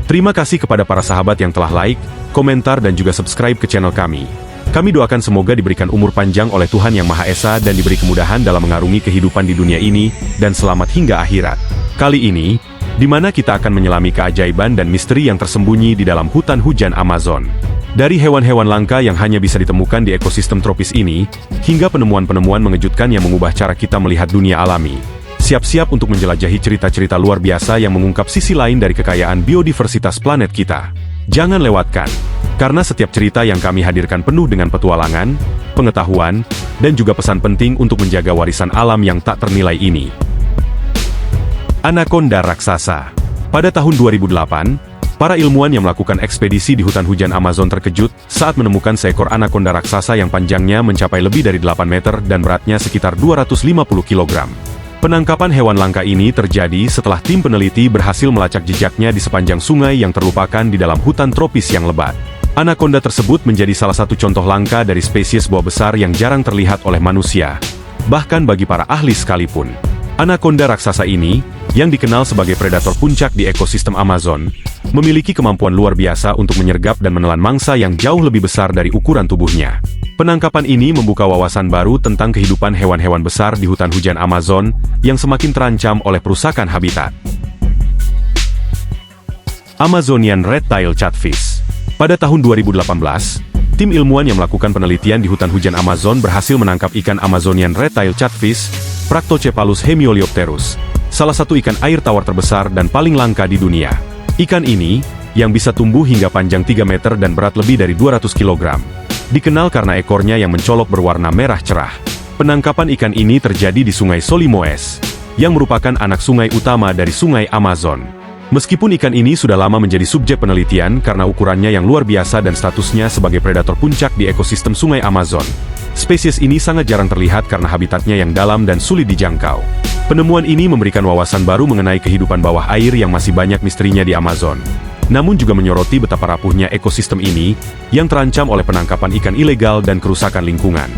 Terima kasih kepada para sahabat yang telah like, komentar dan juga subscribe ke channel kami. Kami doakan semoga diberikan umur panjang oleh Tuhan Yang Maha Esa dan diberi kemudahan dalam mengarungi kehidupan di dunia ini, dan selamat hingga akhirat. Kali ini, di mana kita akan menyelami keajaiban dan misteri yang tersembunyi di dalam hutan hujan Amazon. Dari hewan-hewan langka yang hanya bisa ditemukan di ekosistem tropis ini, hingga penemuan-penemuan mengejutkan yang mengubah cara kita melihat dunia alami. Siap-siap untuk menjelajahi cerita-cerita luar biasa yang mengungkap sisi lain dari kekayaan biodiversitas planet kita. Jangan lewatkan, karena setiap cerita yang kami hadirkan penuh dengan petualangan, pengetahuan, dan juga pesan penting untuk menjaga warisan alam yang tak ternilai ini. Anaconda raksasa. Pada tahun 2008, para ilmuwan yang melakukan ekspedisi di hutan hujan Amazon terkejut saat menemukan seekor anaconda raksasa yang panjangnya mencapai lebih dari 8 meter dan beratnya sekitar 250 kg. Penangkapan hewan langka ini terjadi setelah tim peneliti berhasil melacak jejaknya di sepanjang sungai yang terlupakan di dalam hutan tropis yang lebat. Anaconda tersebut menjadi salah satu contoh langka dari spesies buah besar yang jarang terlihat oleh manusia, bahkan bagi para ahli sekalipun. Anaconda raksasa ini, yang dikenal sebagai predator puncak di ekosistem Amazon, memiliki kemampuan luar biasa untuk menyergap dan menelan mangsa yang jauh lebih besar dari ukuran tubuhnya. Penangkapan ini membuka wawasan baru tentang kehidupan hewan-hewan besar di hutan hujan Amazon yang semakin terancam oleh perusakan habitat. Amazonian Red-tailed Catfish. Pada tahun 2018, tim ilmuwan yang melakukan penelitian di hutan hujan Amazon berhasil menangkap ikan Amazonian Red-tailed Catfish, Proctocephalus hemioliopterus, salah satu ikan air tawar terbesar dan paling langka di dunia. Ikan ini, yang bisa tumbuh hingga panjang 3 meter dan berat lebih dari 200 kg, dikenal karena ekornya yang mencolok berwarna merah cerah. Penangkapan ikan ini terjadi di Sungai Solimoes, yang merupakan anak sungai utama dari Sungai Amazon. Meskipun ikan ini sudah lama menjadi subjek penelitian karena ukurannya yang luar biasa dan statusnya sebagai predator puncak di ekosistem Sungai Amazon, spesies ini sangat jarang terlihat karena habitatnya yang dalam dan sulit dijangkau. Penemuan ini memberikan wawasan baru mengenai kehidupan bawah air yang masih banyak misterinya di Amazon. Namun juga menyoroti betapa rapuhnya ekosistem ini, yang terancam oleh penangkapan ikan ilegal dan kerusakan lingkungan.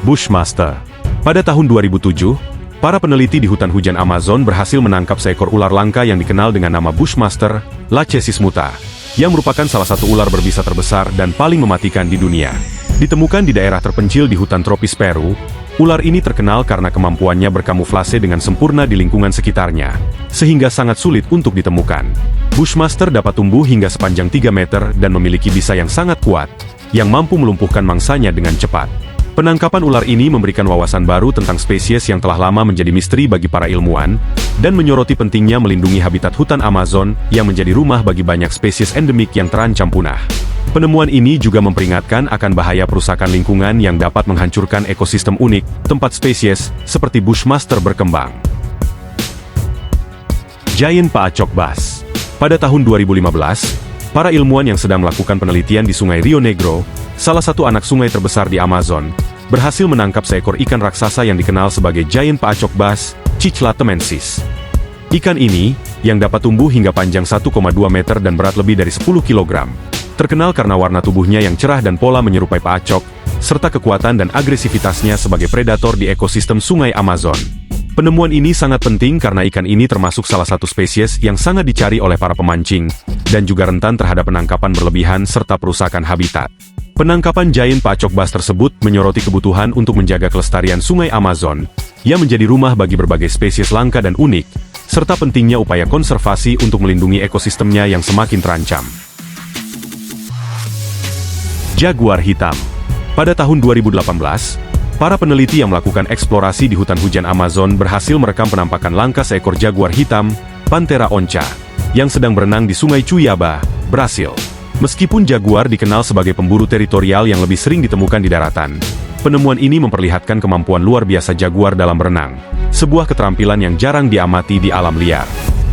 Bushmaster. Pada tahun 2007, para peneliti di hutan hujan Amazon berhasil menangkap seekor ular langka yang dikenal dengan nama Bushmaster, Lachesis muta, yang merupakan salah satu ular berbisa terbesar dan paling mematikan di dunia. Ditemukan di daerah terpencil di hutan tropis Peru, ular ini terkenal karena kemampuannya berkamuflase dengan sempurna di lingkungan sekitarnya, sehingga sangat sulit untuk ditemukan. Bushmaster dapat tumbuh hingga sepanjang 3 meter dan memiliki bisa yang sangat kuat, yang mampu melumpuhkan mangsanya dengan cepat. Penangkapan ular ini memberikan wawasan baru tentang spesies yang telah lama menjadi misteri bagi para ilmuwan, dan menyoroti pentingnya melindungi habitat hutan Amazon yang menjadi rumah bagi banyak spesies endemik yang terancam punah. Penemuan ini juga memperingatkan akan bahaya perusakan lingkungan yang dapat menghancurkan ekosistem unik, tempat spesies seperti Bushmaster berkembang. Giant Paacok Bass. Pada tahun 2015, para ilmuwan yang sedang melakukan penelitian di Sungai Rio Negro, salah satu anak sungai terbesar di Amazon, berhasil menangkap seekor ikan raksasa yang dikenal sebagai Giant Paacok Bass, Cichla temensis. Ikan ini, yang dapat tumbuh hingga panjang 1,2 meter dan berat lebih dari 10 kg, terkenal karena warna tubuhnya yang cerah dan pola menyerupai paacok, serta kekuatan dan agresivitasnya sebagai predator di ekosistem Sungai Amazon. Penemuan ini sangat penting karena ikan ini termasuk salah satu spesies yang sangat dicari oleh para pemancing, dan juga rentan terhadap penangkapan berlebihan serta perusakan habitat. Penangkapan Giant Paacok Bass tersebut menyoroti kebutuhan untuk menjaga kelestarian Sungai Amazon, yang menjadi rumah bagi berbagai spesies langka dan unik, serta pentingnya upaya konservasi untuk melindungi ekosistemnya yang semakin terancam. Jaguar hitam. Pada tahun 2018, para peneliti yang melakukan eksplorasi di hutan hujan Amazon berhasil merekam penampakan langka seekor jaguar hitam, Panthera onca, yang sedang berenang di Sungai Cuiaba, Brasil. Meskipun jaguar dikenal sebagai pemburu teritorial yang lebih sering ditemukan di daratan, penemuan ini memperlihatkan kemampuan luar biasa jaguar dalam berenang, sebuah keterampilan yang jarang diamati di alam liar.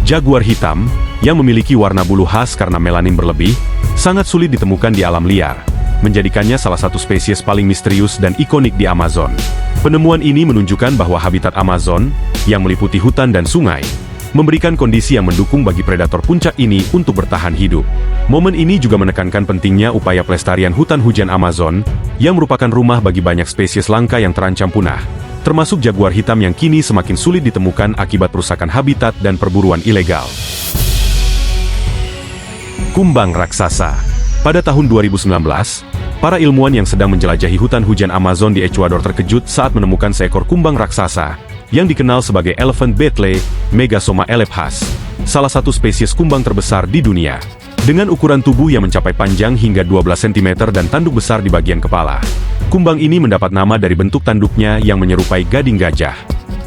Jaguar hitam, yang memiliki warna bulu khas karena melanin berlebih, sangat sulit ditemukan di alam liar, menjadikannya salah satu spesies paling misterius dan ikonik di Amazon. Penemuan ini menunjukkan bahwa habitat Amazon, yang meliputi hutan dan sungai, memberikan kondisi yang mendukung bagi predator puncak ini untuk bertahan hidup. Momen ini juga menekankan pentingnya upaya pelestarian hutan hujan Amazon, yang merupakan rumah bagi banyak spesies langka yang terancam punah, termasuk jaguar hitam yang kini semakin sulit ditemukan akibat perusakan habitat dan perburuan ilegal. Kumbang raksasa. Pada tahun 2019, para ilmuwan yang sedang menjelajahi hutan hujan Amazon di Ecuador terkejut saat menemukan seekor kumbang raksasa yang dikenal sebagai Elephant Betle Megasoma elephas, salah satu spesies kumbang terbesar di dunia. Dengan ukuran tubuh yang mencapai panjang hingga 12 cm dan tanduk besar di bagian kepala. Kumbang ini mendapat nama dari bentuk tanduknya yang menyerupai gading gajah.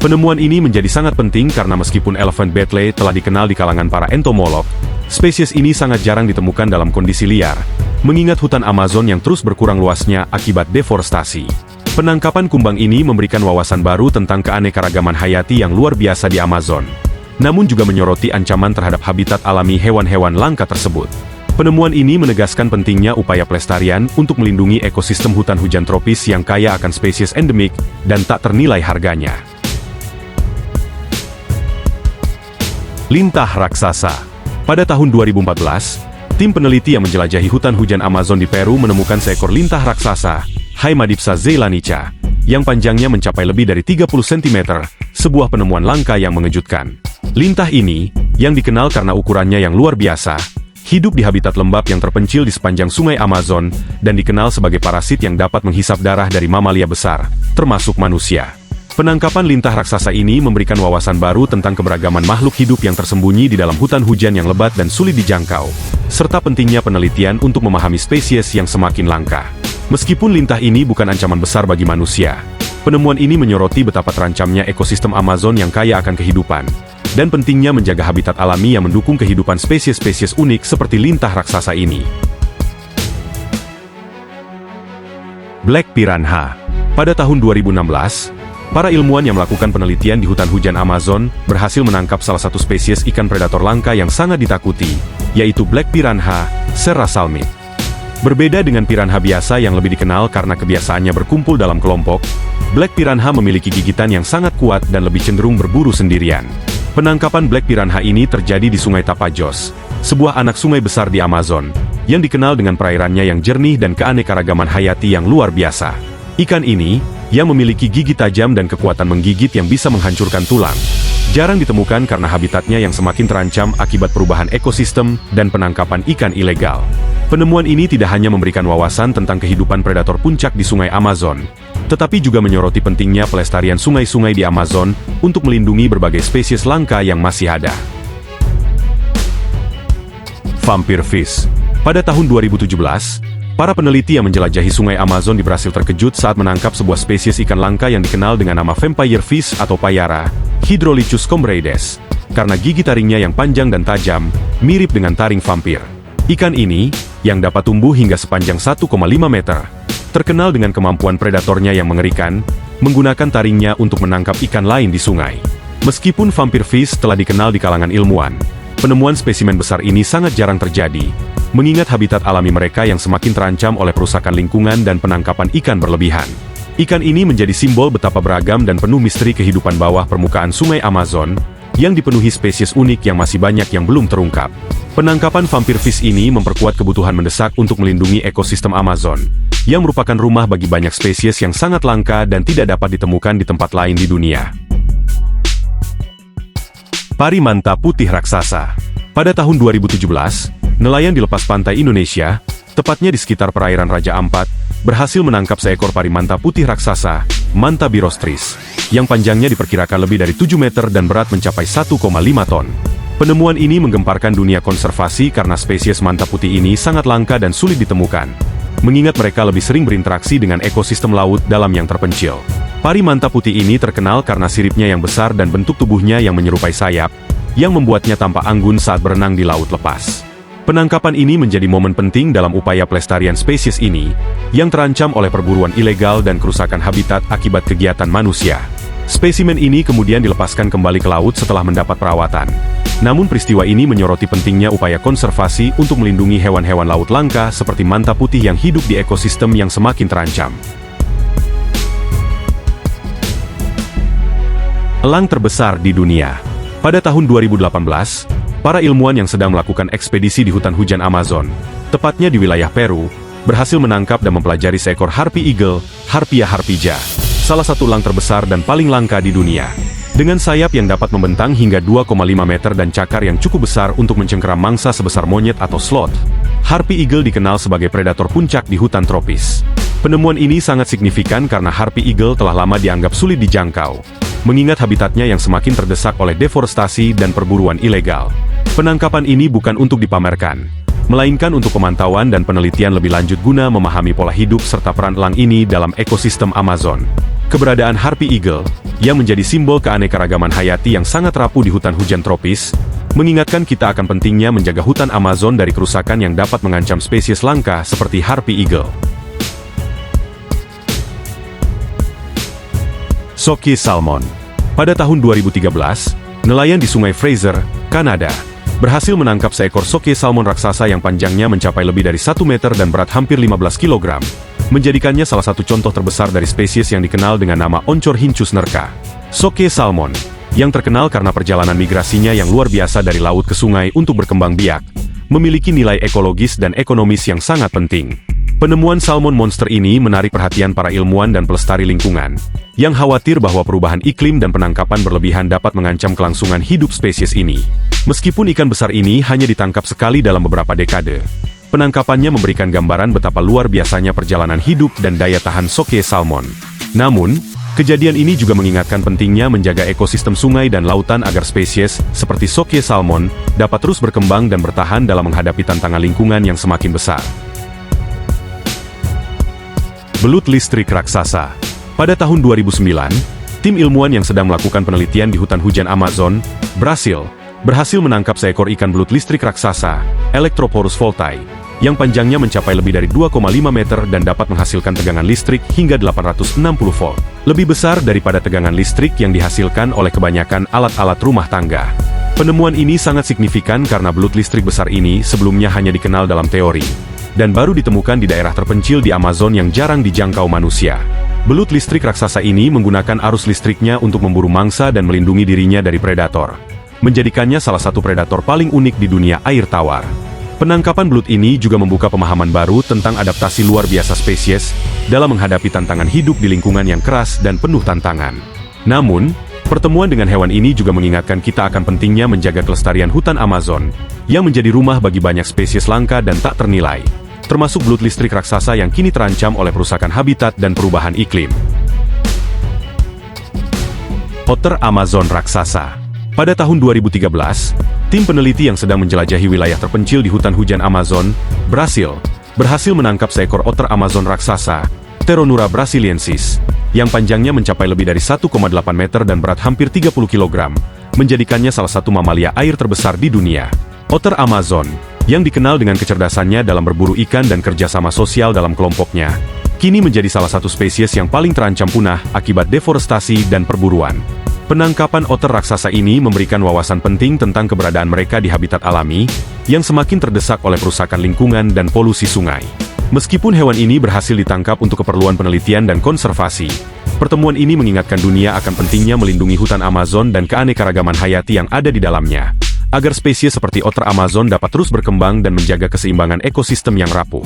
Penemuan ini menjadi sangat penting karena meskipun Elephant Betle telah dikenal di kalangan para entomolog, spesies ini sangat jarang ditemukan dalam kondisi liar, mengingat hutan Amazon yang terus berkurang luasnya akibat deforestasi. Penangkapan kumbang ini memberikan wawasan baru tentang keanekaragaman hayati yang luar biasa di Amazon, namun juga menyoroti ancaman terhadap habitat alami hewan-hewan langka tersebut. Penemuan ini menegaskan pentingnya upaya pelestarian untuk melindungi ekosistem hutan hujan tropis yang kaya akan spesies endemik dan tak ternilai harganya. Lintah raksasa. Pada tahun 2014, tim peneliti yang menjelajahi hutan hujan Amazon di Peru menemukan seekor lintah raksasa, Haemadipsa zeylanica, yang panjangnya mencapai lebih dari 30 cm, sebuah penemuan langka yang mengejutkan. Lintah ini, yang dikenal karena ukurannya yang luar biasa, hidup di habitat lembab yang terpencil di sepanjang sungai Amazon, dan dikenal sebagai parasit yang dapat menghisap darah dari mamalia besar, termasuk manusia. Penangkapan lintah raksasa ini memberikan wawasan baru tentang keberagaman makhluk hidup yang tersembunyi di dalam hutan hujan yang lebat dan sulit dijangkau, serta pentingnya penelitian untuk memahami spesies yang semakin langka. Meskipun lintah ini bukan ancaman besar bagi manusia, penemuan ini menyoroti betapa terancamnya ekosistem Amazon yang kaya akan kehidupan, dan pentingnya menjaga habitat alami yang mendukung kehidupan spesies-spesies unik seperti lintah raksasa ini. Black Piranha. Pada tahun 2016, para ilmuwan yang melakukan penelitian di hutan hujan Amazon berhasil menangkap salah satu spesies ikan predator langka yang sangat ditakuti, yaitu Black Piranha serrasalmid. Berbeda dengan piranha biasa yang lebih dikenal karena kebiasaannya berkumpul dalam kelompok, Black Piranha memiliki gigitan yang sangat kuat dan lebih cenderung berburu sendirian. Penangkapan Black Piranha ini terjadi di Sungai Tapajos, sebuah anak sungai besar di Amazon, yang dikenal dengan perairannya yang jernih dan keanekaragaman hayati yang luar biasa. Ikan ini, yang memiliki gigi tajam dan kekuatan menggigit yang bisa menghancurkan tulang, jarang ditemukan karena habitatnya yang semakin terancam akibat perubahan ekosistem dan penangkapan ikan ilegal. Penemuan ini tidak hanya memberikan wawasan tentang kehidupan predator puncak di sungai Amazon, tetapi juga menyoroti pentingnya pelestarian sungai-sungai di Amazon untuk melindungi berbagai spesies langka yang masih ada. Vampire fish. Pada tahun 2017, para peneliti yang menjelajahi sungai Amazon di Brasil terkejut saat menangkap sebuah spesies ikan langka yang dikenal dengan nama vampire fish atau payara, Hydrolychus combreides, karena gigi taringnya yang panjang dan tajam, mirip dengan taring vampir. Ikan ini, yang dapat tumbuh hingga sepanjang 1,5 meter, terkenal dengan kemampuan predatornya yang mengerikan, menggunakan taringnya untuk menangkap ikan lain di sungai. Meskipun vampire fish telah dikenal di kalangan ilmuwan, penemuan spesimen besar ini sangat jarang terjadi, mengingat habitat alami mereka yang semakin terancam oleh perusakan lingkungan dan penangkapan ikan berlebihan. Ikan ini menjadi simbol betapa beragam dan penuh misteri kehidupan bawah permukaan sungai Amazon, yang dipenuhi spesies unik yang masih banyak yang belum terungkap. Penangkapan vampire fish ini memperkuat kebutuhan mendesak untuk melindungi ekosistem Amazon, yang merupakan rumah bagi banyak spesies yang sangat langka dan tidak dapat ditemukan di tempat lain di dunia. Pari manta putih raksasa. Pada tahun 2017, nelayan di lepas pantai Indonesia, tepatnya di sekitar perairan Raja Ampat, berhasil menangkap seekor pari manta putih raksasa, Manta birostris, yang panjangnya diperkirakan lebih dari 7 meter dan berat mencapai 1,5 ton. Penemuan ini menggemparkan dunia konservasi karena spesies manta putih ini sangat langka dan sulit ditemukan, mengingat mereka lebih sering berinteraksi dengan ekosistem laut dalam yang terpencil. Pari manta putih ini terkenal karena siripnya yang besar dan bentuk tubuhnya yang menyerupai sayap, yang membuatnya tampak anggun saat berenang di laut lepas. Penangkapan ini menjadi momen penting dalam upaya pelestarian spesies ini, yang terancam oleh perburuan ilegal dan kerusakan habitat akibat kegiatan manusia. Spesimen ini kemudian dilepaskan kembali ke laut setelah mendapat perawatan. Namun peristiwa ini menyoroti pentingnya upaya konservasi untuk melindungi hewan-hewan laut langka seperti manta putih yang hidup di ekosistem yang semakin terancam. Elang terbesar di dunia. Pada tahun 2018, para ilmuwan yang sedang melakukan ekspedisi di hutan hujan Amazon, tepatnya di wilayah Peru, berhasil menangkap dan mempelajari seekor harpy eagle, Harpia harpija, salah satu elang terbesar dan paling langka di dunia. Dengan sayap yang dapat membentang hingga 2,5 meter dan cakar yang cukup besar untuk mencengkeram mangsa sebesar monyet atau sloth, Harpy Eagle dikenal sebagai predator puncak di hutan tropis. Penemuan ini sangat signifikan karena Harpy Eagle telah lama dianggap sulit dijangkau, mengingat habitatnya yang semakin terdesak oleh deforestasi dan perburuan ilegal. Penangkapan ini bukan untuk dipamerkan, melainkan untuk pemantauan dan penelitian lebih lanjut guna memahami pola hidup serta peran elang ini dalam ekosistem Amazon. Keberadaan Harpy Eagle, yang menjadi simbol keanekaragaman hayati yang sangat rapuh di hutan hujan tropis, mengingatkan kita akan pentingnya menjaga hutan Amazon dari kerusakan yang dapat mengancam spesies langka seperti Harpy Eagle. Sockeye Salmon. Pada tahun 2013, nelayan di Sungai Fraser, Kanada, berhasil menangkap seekor Sockeye Salmon raksasa yang panjangnya mencapai lebih dari 1 meter dan berat hampir 15 kg, menjadikannya salah satu contoh terbesar dari spesies yang dikenal dengan nama Oncorhynchus nerka. Sockeye Salmon, yang terkenal karena perjalanan migrasinya yang luar biasa dari laut ke sungai untuk berkembang biak, memiliki nilai ekologis dan ekonomis yang sangat penting. Penemuan salmon monster ini menarik perhatian para ilmuwan dan pelestari lingkungan, yang khawatir bahwa perubahan iklim dan penangkapan berlebihan dapat mengancam kelangsungan hidup spesies ini. Meskipun ikan besar ini hanya ditangkap sekali dalam beberapa dekade, penangkapannya memberikan gambaran betapa luar biasanya perjalanan hidup dan daya tahan Sockeye Salmon. Namun, kejadian ini juga mengingatkan pentingnya menjaga ekosistem sungai dan lautan agar spesies seperti Sockeye Salmon dapat terus berkembang dan bertahan dalam menghadapi tantangan lingkungan yang semakin besar. Belut listrik raksasa. Pada tahun 2009, tim ilmuwan yang sedang melakukan penelitian di hutan hujan Amazon, Brasil, berhasil menangkap seekor ikan belut listrik raksasa, Electroporus voltae, yang panjangnya mencapai lebih dari 2,5 meter dan dapat menghasilkan tegangan listrik hingga 860 volt. Lebih besar daripada tegangan listrik yang dihasilkan oleh kebanyakan alat-alat rumah tangga. Penemuan ini sangat signifikan karena belut listrik besar ini sebelumnya hanya dikenal dalam teori, dan baru ditemukan di daerah terpencil di Amazon yang jarang dijangkau manusia. Belut listrik raksasa ini menggunakan arus listriknya untuk memburu mangsa dan melindungi dirinya dari predator, menjadikannya salah satu predator paling unik di dunia air tawar. Penangkapan belut ini juga membuka pemahaman baru tentang adaptasi luar biasa spesies dalam menghadapi tantangan hidup di lingkungan yang keras dan penuh tantangan. Namun, pertemuan dengan hewan ini juga mengingatkan kita akan pentingnya menjaga kelestarian hutan Amazon, yang menjadi rumah bagi banyak spesies langka dan tak ternilai, termasuk belut listrik raksasa yang kini terancam oleh perusakan habitat dan perubahan iklim. Otter Amazon raksasa. Pada tahun 2013, tim peneliti yang sedang menjelajahi wilayah terpencil di hutan hujan Amazon, Brasil, berhasil menangkap seekor otter Amazon raksasa, Pteronura brasiliensis, yang panjangnya mencapai lebih dari 1,8 meter dan berat hampir 30 kg, menjadikannya salah satu mamalia air terbesar di dunia. Otter Amazon, yang dikenal dengan kecerdasannya dalam berburu ikan dan kerjasama sosial dalam kelompoknya, kini menjadi salah satu spesies yang paling terancam punah akibat deforestasi dan perburuan. Penangkapan otter raksasa ini memberikan wawasan penting tentang keberadaan mereka di habitat alami, yang semakin terdesak oleh kerusakan lingkungan dan polusi sungai. Meskipun hewan ini berhasil ditangkap untuk keperluan penelitian dan konservasi, pertemuan ini mengingatkan dunia akan pentingnya melindungi hutan Amazon dan keanekaragaman hayati yang ada di dalamnya, agar spesies seperti otter Amazon dapat terus berkembang dan menjaga keseimbangan ekosistem yang rapuh.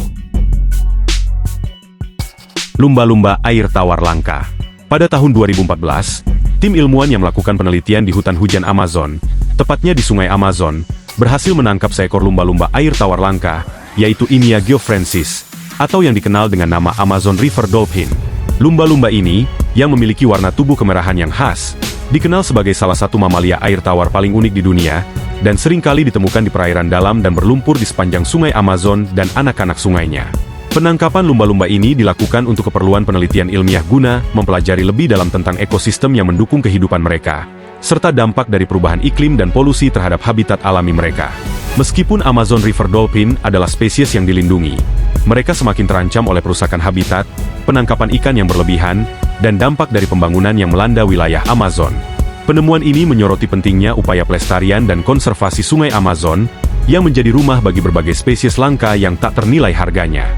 Lumba-lumba air tawar langka. Pada tahun 2014, tim ilmuwan yang melakukan penelitian di hutan hujan Amazon, tepatnya di Sungai Amazon, berhasil menangkap seekor lumba-lumba air tawar langka, yaitu Inia geoffrensis, atau yang dikenal dengan nama Amazon River Dolphin. Lumba-lumba ini, yang memiliki warna tubuh kemerahan yang khas, dikenal sebagai salah satu mamalia air tawar paling unik di dunia, dan seringkali ditemukan di perairan dalam dan berlumpur di sepanjang sungai Amazon dan anak-anak sungainya. Penangkapan lumba-lumba ini dilakukan untuk keperluan penelitian ilmiah guna mempelajari lebih dalam tentang ekosistem yang mendukung kehidupan mereka, serta dampak dari perubahan iklim dan polusi terhadap habitat alami mereka. Meskipun Amazon River Dolphin adalah spesies yang dilindungi, mereka semakin terancam oleh perusakan habitat, penangkapan ikan yang berlebihan, dan dampak dari pembangunan yang melanda wilayah Amazon. Penemuan ini menyoroti pentingnya upaya pelestarian dan konservasi sungai Amazon, yang menjadi rumah bagi berbagai spesies langka yang tak ternilai harganya.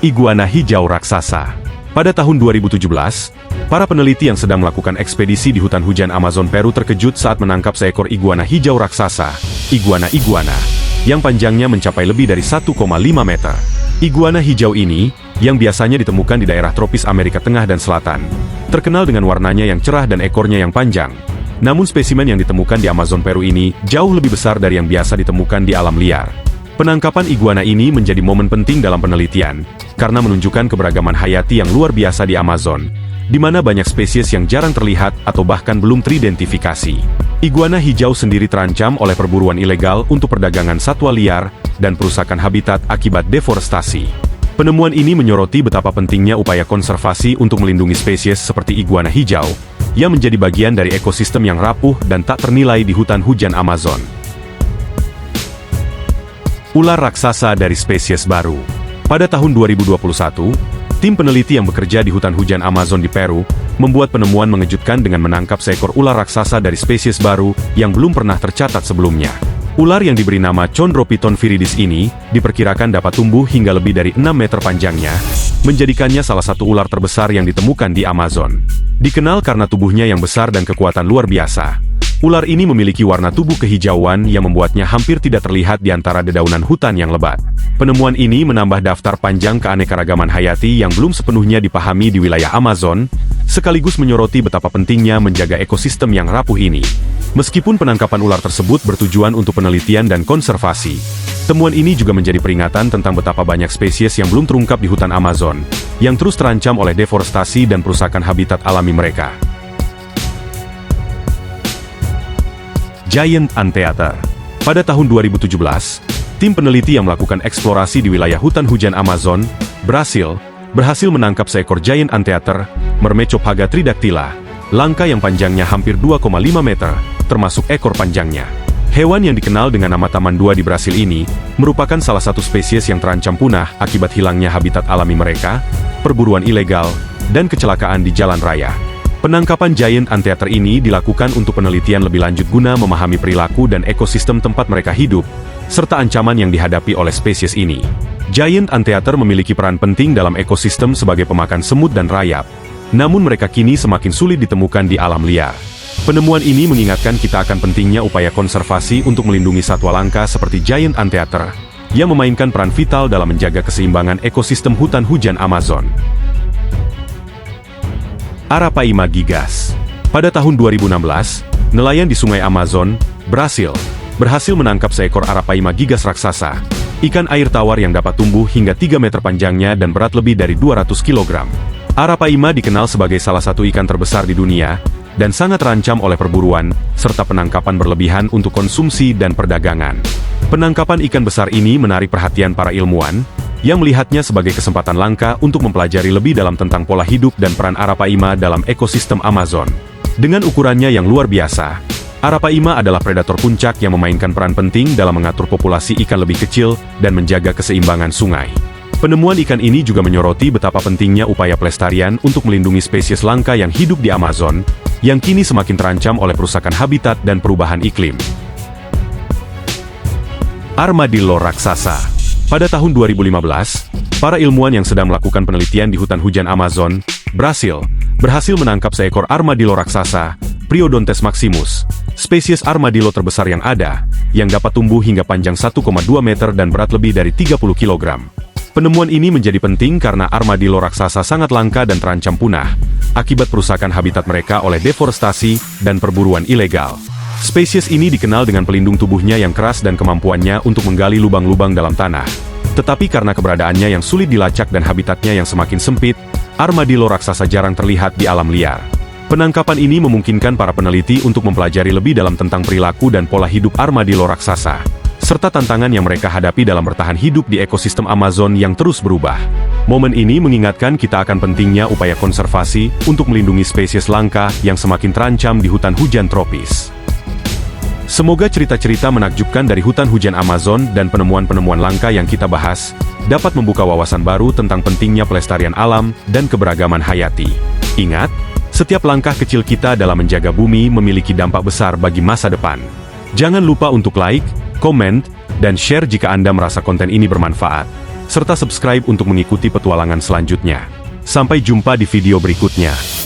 Iguana hijau raksasa. Pada tahun 2017, para peneliti yang sedang melakukan ekspedisi di hutan hujan Amazon Peru terkejut saat menangkap seekor iguana hijau raksasa, iguana, yang panjangnya mencapai lebih dari 1,5 meter. Iguana hijau ini, yang biasanya ditemukan di daerah tropis Amerika Tengah dan Selatan. Terkenal dengan warnanya yang cerah dan ekornya yang panjang. Namun spesimen yang ditemukan di Amazon Peru ini jauh lebih besar dari yang biasa ditemukan di alam liar. Penangkapan iguana ini menjadi momen penting dalam penelitian, karena menunjukkan keberagaman hayati yang luar biasa di Amazon, di mana banyak spesies yang jarang terlihat atau bahkan belum teridentifikasi. Iguana hijau sendiri terancam oleh perburuan ilegal untuk perdagangan satwa liar dan perusakan habitat akibat deforestasi. Penemuan ini menyoroti betapa pentingnya upaya konservasi untuk melindungi spesies seperti iguana hijau, yang menjadi bagian dari ekosistem yang rapuh dan tak ternilai di hutan hujan Amazon. Ular raksasa dari spesies baru. Pada tahun 2021, tim peneliti yang bekerja di hutan hujan Amazon di Peru membuat penemuan mengejutkan dengan menangkap seekor ular raksasa dari spesies baru yang belum pernah tercatat sebelumnya. Ular yang diberi nama Chondrophyton viridis ini diperkirakan dapat tumbuh hingga lebih dari 6 meter panjangnya, menjadikannya salah satu ular terbesar yang ditemukan di Amazon. Dikenal karena tubuhnya yang besar dan kekuatan luar biasa. Ular ini memiliki warna tubuh kehijauan yang membuatnya hampir tidak terlihat di antara dedaunan hutan yang lebat. Penemuan ini menambah daftar panjang keanekaragaman hayati yang belum sepenuhnya dipahami di wilayah Amazon, sekaligus menyoroti betapa pentingnya menjaga ekosistem yang rapuh ini. Meskipun penangkapan ular tersebut bertujuan untuk penelitian dan konservasi, temuan ini juga menjadi peringatan tentang betapa banyak spesies yang belum terungkap di hutan Amazon, yang terus terancam oleh deforestasi dan perusakan habitat alami mereka. Giant Anteater. Pada tahun 2017, tim peneliti yang melakukan eksplorasi di wilayah hutan hujan Amazon, Brasil, berhasil menangkap seekor Giant Anteater, Mermecophaga tridactyla, langka yang panjangnya hampir 2,5 meter, termasuk ekor panjangnya. Hewan yang dikenal dengan nama Taman 2 di Brasil ini, merupakan salah satu spesies yang terancam punah akibat hilangnya habitat alami mereka, perburuan ilegal, dan kecelakaan di jalan raya. Penangkapan Giant Anteater ini dilakukan untuk penelitian lebih lanjut guna memahami perilaku dan ekosistem tempat mereka hidup, serta ancaman yang dihadapi oleh spesies ini. Giant Anteater memiliki peran penting dalam ekosistem sebagai pemakan semut dan rayap, namun mereka kini semakin sulit ditemukan di alam liar. Penemuan ini mengingatkan kita akan pentingnya upaya konservasi untuk melindungi satwa langka seperti Giant Anteater, yang memainkan peran vital dalam menjaga keseimbangan ekosistem hutan hujan Amazon. Arapaima gigas. Pada tahun 2016, nelayan di Sungai Amazon, Brasil, berhasil menangkap seekor Arapaima gigas raksasa, ikan air tawar yang dapat tumbuh hingga 3 meter panjangnya dan berat lebih dari 200 kg. Arapaima dikenal sebagai salah satu ikan terbesar di dunia, dan sangat terancam oleh perburuan, serta penangkapan berlebihan untuk konsumsi dan perdagangan. Penangkapan ikan besar ini menarik perhatian para ilmuwan, yang melihatnya sebagai kesempatan langka untuk mempelajari lebih dalam tentang pola hidup dan peran Arapaima dalam ekosistem Amazon. Dengan ukurannya yang luar biasa, Arapaima adalah predator puncak yang memainkan peran penting dalam mengatur populasi ikan lebih kecil dan menjaga keseimbangan sungai. Penemuan ikan ini juga menyoroti betapa pentingnya upaya pelestarian untuk melindungi spesies langka yang hidup di Amazon, yang kini semakin terancam oleh perusakan habitat dan perubahan iklim. Armadillo raksasa. Pada tahun 2015, para ilmuwan yang sedang melakukan penelitian di hutan hujan Amazon, Brasil, berhasil menangkap seekor armadillo raksasa, Priodontes maximus, spesies armadillo terbesar yang ada, yang dapat tumbuh hingga panjang 1,2 meter dan berat lebih dari 30 kg. Penemuan ini menjadi penting karena armadillo raksasa sangat langka dan terancam punah, akibat perusakan habitat mereka oleh deforestasi dan perburuan ilegal. Spesies ini dikenal dengan pelindung tubuhnya yang keras dan kemampuannya untuk menggali lubang-lubang dalam tanah. Tetapi karena keberadaannya yang sulit dilacak dan habitatnya yang semakin sempit, armadillo raksasa jarang terlihat di alam liar. Penangkapan ini memungkinkan para peneliti untuk mempelajari lebih dalam tentang perilaku dan pola hidup armadillo raksasa, serta tantangan yang mereka hadapi dalam bertahan hidup di ekosistem Amazon yang terus berubah. Momen ini mengingatkan kita akan pentingnya upaya konservasi untuk melindungi spesies langka yang semakin terancam di hutan hujan tropis. Semoga cerita-cerita menakjubkan dari hutan hujan Amazon dan penemuan-penemuan langka yang kita bahas dapat membuka wawasan baru tentang pentingnya pelestarian alam dan keberagaman hayati. Ingat, setiap langkah kecil kita dalam menjaga bumi memiliki dampak besar bagi masa depan. Jangan lupa untuk like, komen, dan share jika Anda merasa konten ini bermanfaat, serta subscribe untuk mengikuti petualangan selanjutnya. Sampai jumpa di video berikutnya.